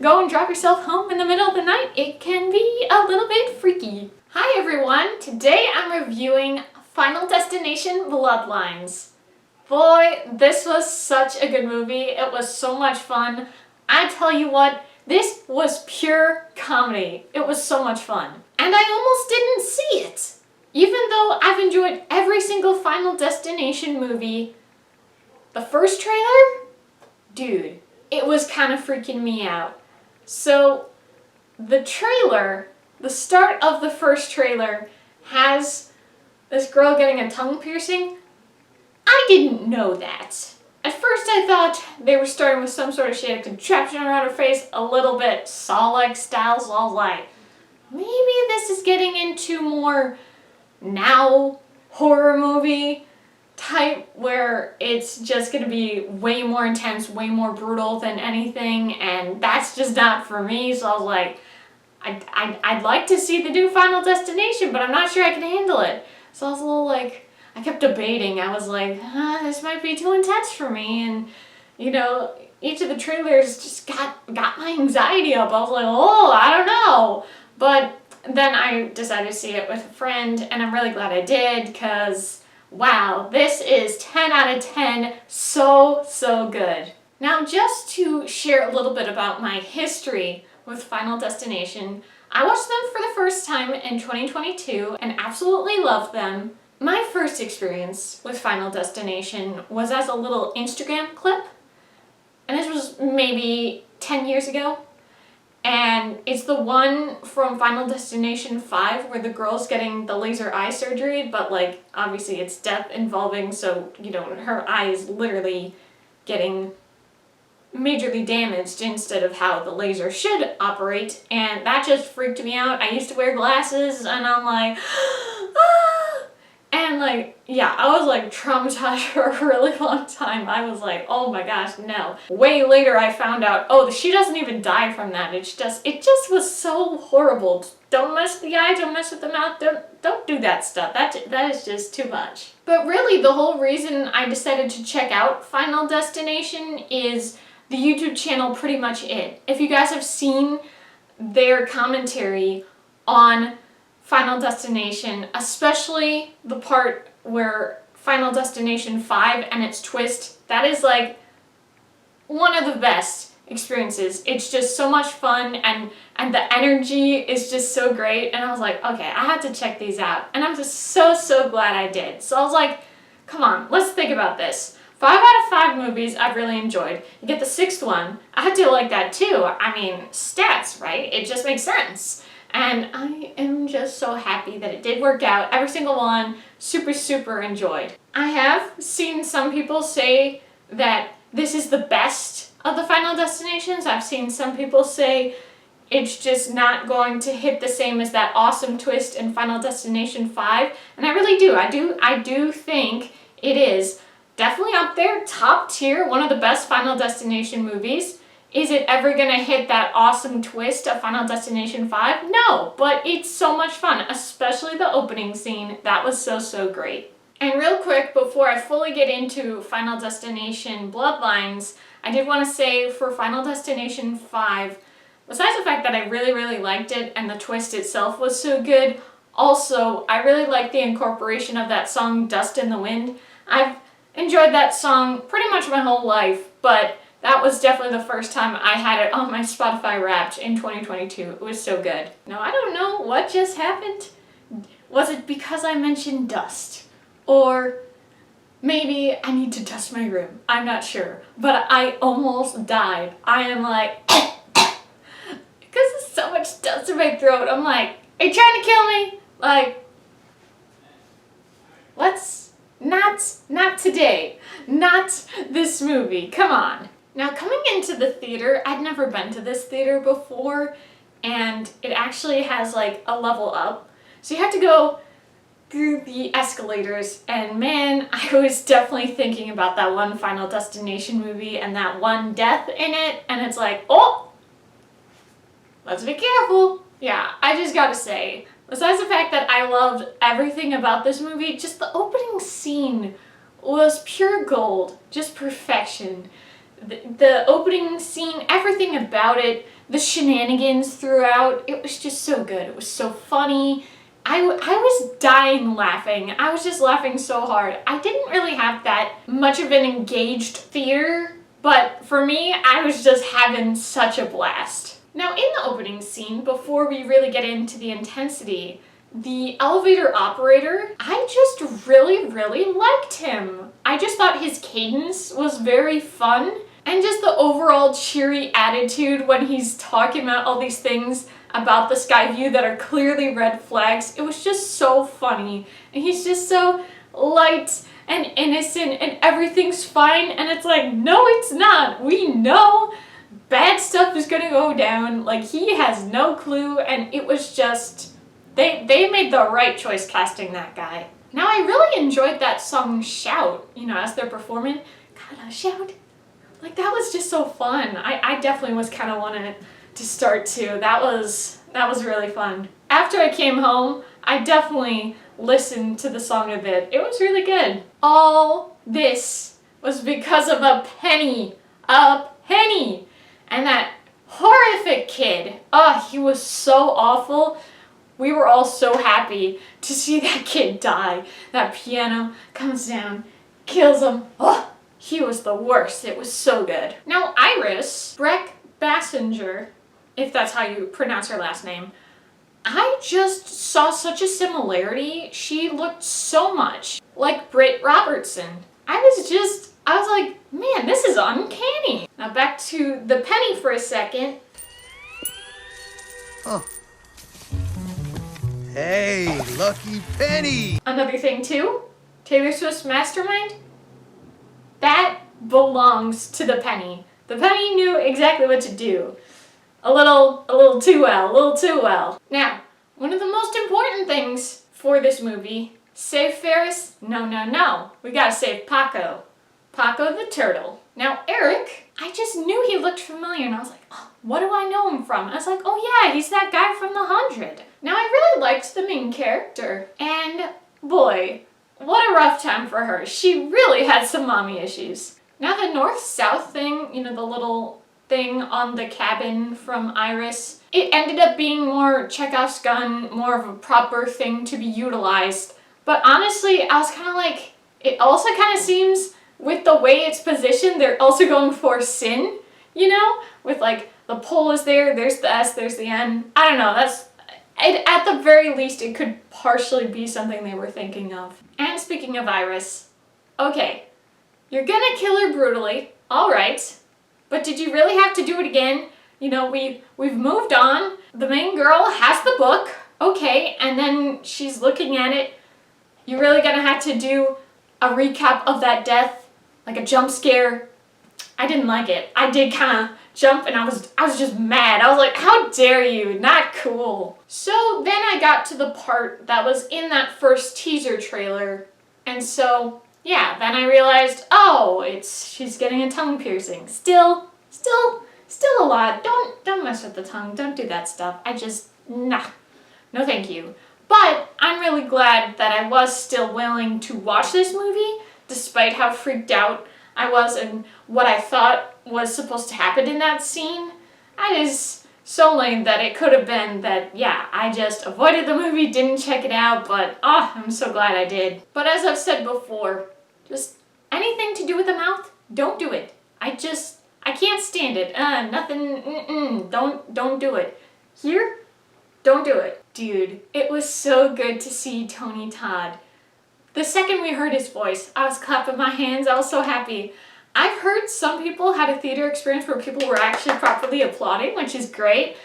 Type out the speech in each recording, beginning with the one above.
go and drop yourself home in the middle of the night, it can be a little bit freaky. Hi everyone, today I'm reviewing Final Destination Bloodlines. Boy, this was such a good movie. It was so much fun. I tell you what, this was pure comedy. It was so much fun. And I almost didn't see it. Even though I've enjoyed every single Final Destination movie, the first trailer? Dude, it was kind of freaking me out. So, the trailer, the start of the first trailer, has this girl getting a tongue piercing. I didn't know that. At first I thought they were starting with some sort of shade of contraption around her face, a little bit Saw-like style, so I was like, maybe this is getting into more now horror movie type where it's just going to be way more intense, way more brutal than anything, and that's just not for me. So I was like, I'd like to see the new Final Destination, but I'm not sure I can handle it. So I was a little like, I kept debating. I was like, this might be too intense for me, and you know, each of the trailers just got my anxiety up. I was like, oh, I don't know. But then I decided to see it with a friend, and I'm really glad I did, because wow, this is 10 out of 10, so good. Now, just to share a little bit about my history with Final Destination, I watched them for the first time in 2022 and absolutely loved them. My first experience with Final Destination was as a little Instagram clip, and this was maybe 10 years ago. And it's the one from Final Destination 5 where the girl's getting the laser eye surgery, but like obviously it's death involving, so you know, her eye is literally getting majorly damaged instead of how the laser should operate, and that just freaked me out. I used to wear glasses and I'm like, ah! And like, yeah, I was like traumatized for a really long time. I was like, oh my gosh, no. Way later I found out, oh, she doesn't even die from that. It just was so horrible. Don't mess with the eye, don't mess with the mouth, don't do that stuff. That is just too much. But really the whole reason I decided to check out Final Destination is the YouTube channel Pretty Much It. If you guys have seen their commentary on Final Destination, especially the part where Final Destination 5 and its twist, that is like one of the best experiences. It's just so much fun, and the energy is just so great, and I was like, okay, I have to check these out, and I'm just so glad I did. So I was like, come on, let's think about this. 5 out of 5 movies I've really enjoyed. You get the 6th one, I had to like that too. I mean, stats, right? It just makes sense. And I am just so happy that it did work out. Every single one, super enjoyed. I have seen some people say that this is the best of the Final Destinations. I've seen some people say it's just not going to hit the same as that awesome twist in Final Destination 5. And I really do. I do think it is definitely up there, top tier, one of the best Final Destination movies. Is it ever gonna hit that awesome twist of Final Destination 5? No, but it's so much fun, especially the opening scene. That was so great. And real quick, before I fully get into Final Destination Bloodlines, I did want to say for Final Destination 5, besides the fact that I really liked it and the twist itself was so good, also, I really liked the incorporation of that song, Dust in the Wind. I've enjoyed that song pretty much my whole life, but that was definitely the first time I had it on my Spotify Wrapped in 2022. It was so good. Now, I don't know what just happened. Was it because I mentioned dust? Or maybe I need to dust my room. I'm not sure. But I almost died. I am like, because there's so much dust in my throat. I'm like, are you trying to kill me? Like, let's not today. Not this movie. Come on. Now, coming into the theater, I'd never been to this theater before, and it actually has like a level up. So you have to go through the escalators, and man, I was definitely thinking about that one Final Destination movie and that one death in it, and it's like, oh, let's be careful. Yeah, I just gotta say, besides the fact that I loved everything about this movie, just the opening scene was pure gold, just perfection. the opening scene, everything about it, the shenanigans throughout, it was just so good. It was so funny. I was dying laughing. I was just laughing so hard. I didn't really have that much of an engaged theater, but for me, I was just having such a blast. Now, in the opening scene, before we really get into the intensity, the elevator operator, I just really liked him. I just thought his cadence was very fun, and just the overall cheery attitude when he's talking about all these things about the Skyview that are clearly red flags. It was just so funny, and he's just so light and innocent and everything's fine, and it's like, no, it's not. We know bad stuff is gonna go down. Like, he has no clue, and it was just, they made the right choice casting that guy. Now, I really enjoyed that song Shout, you know, as they're performing. Gotta shout. Like, that was just so fun. I definitely was kind of wanting to start too. That was really fun. After I came home, I definitely listened to the song a bit. It was really good. All this was because of a penny. A penny! And that horrific kid. Oh, he was so awful. We were all so happy to see that kid die. That piano comes down, kills him. Oh, he was the worst. It was so good. Now, Iris Breck Bassinger, if that's how you pronounce her last name, I just saw such a similarity. She looked so much like Britt Robertson. I was like, man, this is uncanny. Now back to the penny for a second. Huh. Hey, lucky penny! Another thing too, Taylor Swift's Mastermind, that belongs to the penny. The penny knew exactly what to do. A little too well. Now, one of the most important things for this movie, save Ferris? No. We gotta save Paco. Paco the turtle. Now, Eric, I just knew he looked familiar, and I was like, oh, what do I know him from? I was like, oh yeah, he's that guy from The 100. Now, I really liked the main character, and boy, what a rough time for her. She really had some mommy issues. Now, the north-south thing, you know, the little thing on the cabin from Iris, it ended up being more Chekhov's gun, more of a proper thing to be utilized. But honestly, I was kind of like, it also kind of seems, with the way it's positioned, they're also going for sin, you know? With like, the pole is there, there's the S, there's the N. I don't know, at the very least, it could partially be something they were thinking of. And speaking of Iris, okay, you're gonna kill her brutally, alright, but did you really have to do it again? You know, we've moved on, the main girl has the book, okay, and then she's looking at it. You're really gonna have to do a recap of that death, like a jump scare. I didn't like it. I did kind of jump, and I was just mad. I was like, how dare you? Not cool. So then I got to the part that was in that first teaser trailer, and so yeah, then I realized, oh, she's getting a tongue piercing. Still a lot. Don't mess with the tongue. Don't do that stuff. No thank you. But I'm really glad that I was still willing to watch this movie, despite how freaked out I was and what I thought was supposed to happen in that scene. I is so lame that it could have been that, yeah, I just avoided the movie, didn't check it out, but I'm so glad I did. But as I've said before, just anything to do with the mouth, don't do it. I can't stand it. Nothing, don't do it. Here, don't do it. Dude, it was so good to see Tony Todd. The second we heard his voice, I was clapping my hands, I was so happy. I've heard some people had a theater experience where people were actually properly applauding, which is great.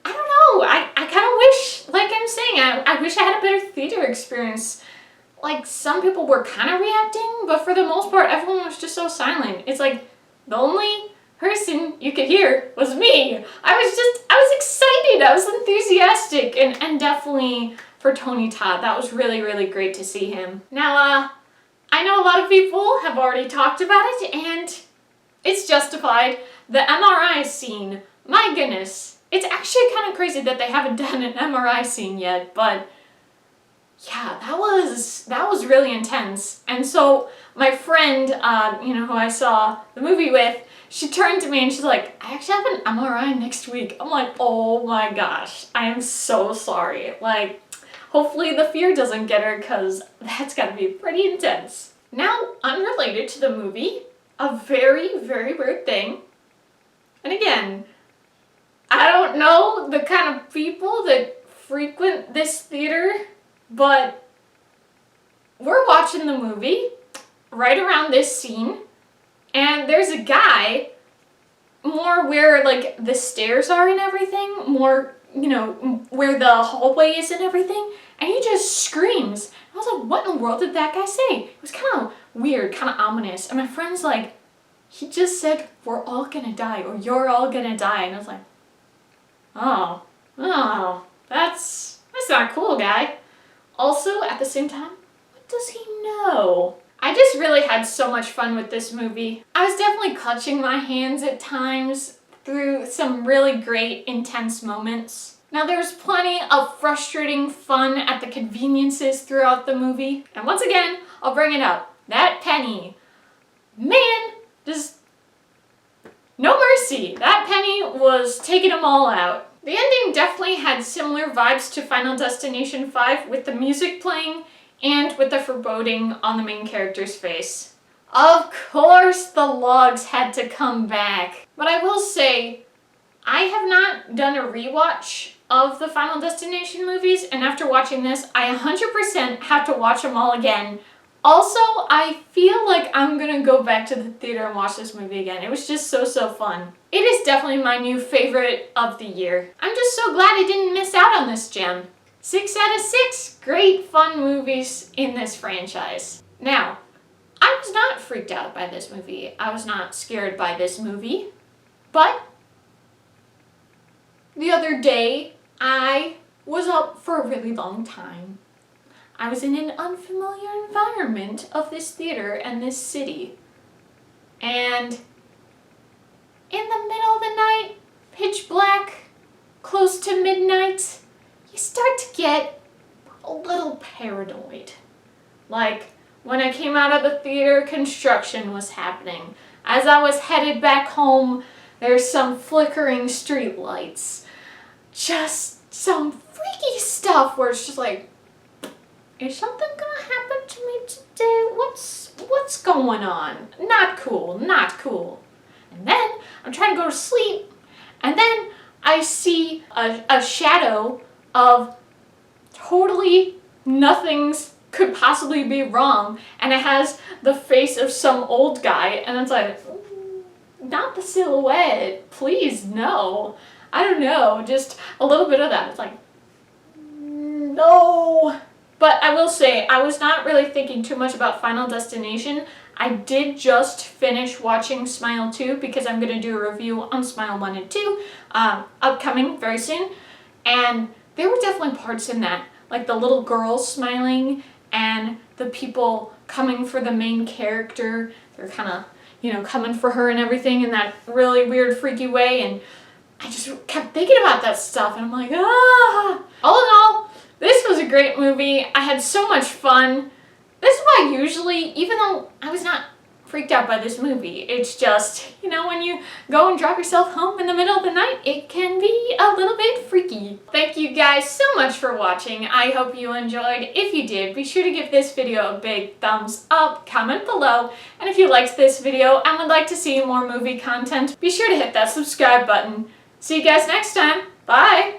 I don't know, I kind of wish, like I'm saying, I wish I had a better theater experience. Like, some people were kind of reacting, but for the most part, everyone was just so silent. It's like, the only person you could hear was me. I was excited, I was enthusiastic, and definitely for Tony Todd, that was really great to see him. Now, I know a lot of people have already talked about it, and it's justified. The MRI scene, my goodness, it's actually kind of crazy that they haven't done an MRI scene yet, but yeah, that was really intense. And so my friend, who I saw the movie with, she turned to me and she's like, I actually have an MRI next week. I'm like, oh my gosh, I am so sorry. Like, hopefully the fear doesn't get her because that's gotta be pretty intense. Now, unrelated to the movie, a very, very weird thing. And again, I don't know the kind of people that frequent this theater, but we're watching the movie right around this scene, and there's a guy more where like the stairs are and everything, more, you know, where the hallway is and everything, and he just screams. I was like, what in the world did that guy say? It was kind of weird, kind of ominous, and my friend's like, he just said, we're all gonna die, or you're all gonna die, and I was like, oh, that's not cool, guy. Also, at the same time, what does he know? I just really had so much fun with this movie. I was definitely clutching my hands at times through some really great, intense moments. Now, there was plenty of frustrating fun at the conveniences throughout the movie. And once again, I'll bring it up. That penny. Man, just no mercy. That penny was taking them all out. The ending definitely had similar vibes to Final Destination 5 with the music playing and with the foreboding on the main character's face. Of course the logs had to come back. But I will say, I have not done a rewatch of the Final Destination movies, and after watching this, I 100% have to watch them all again. Also, I feel like I'm gonna go back to the theater and watch this movie again. It was just so fun. It is definitely my new favorite of the year. I'm just so glad I didn't miss out on this gem. 6 out of 6 great fun movies in this franchise. Now, I was not freaked out by this movie. I was not scared by this movie. But the other day, I was up for a really long time. I was in an unfamiliar environment of this theater and this city. And in the middle of the night, pitch black, close to midnight, you start to get a little paranoid. Like, when I came out of the theater, construction was happening. As I was headed back home, there's some flickering street lights. Just some freaky stuff where it's just like, is something gonna happen to me today? What's going on? Not cool, not cool. And then I'm trying to go to sleep, and then I see a shadow of totally nothing's could possibly be wrong, and it has the face of some old guy, and it's like, not the silhouette, please, no. I don't know, just a little bit of that. It's like, no. But I will say, I was not really thinking too much about Final Destination. I did just finish watching Smile 2 because I'm going to do a review on Smile 1 and 2 upcoming very soon. And there were definitely parts in that, like the little girl smiling and the people coming for the main character. They're kind of, you know, coming for her and everything in that really weird, freaky way. And I just kept thinking about that stuff. And I'm like, ah! All in all, this was a great movie. I had so much fun. This is why usually, even though I was not freaked out by this movie, it's just, you know, when you go and drop yourself home in the middle of the night, it can be a little bit freaky. Thank you guys so much for watching. I hope you enjoyed. If you did, be sure to give this video a big thumbs up, comment below, and if you liked this video and would like to see more movie content, be sure to hit that subscribe button. See you guys next time.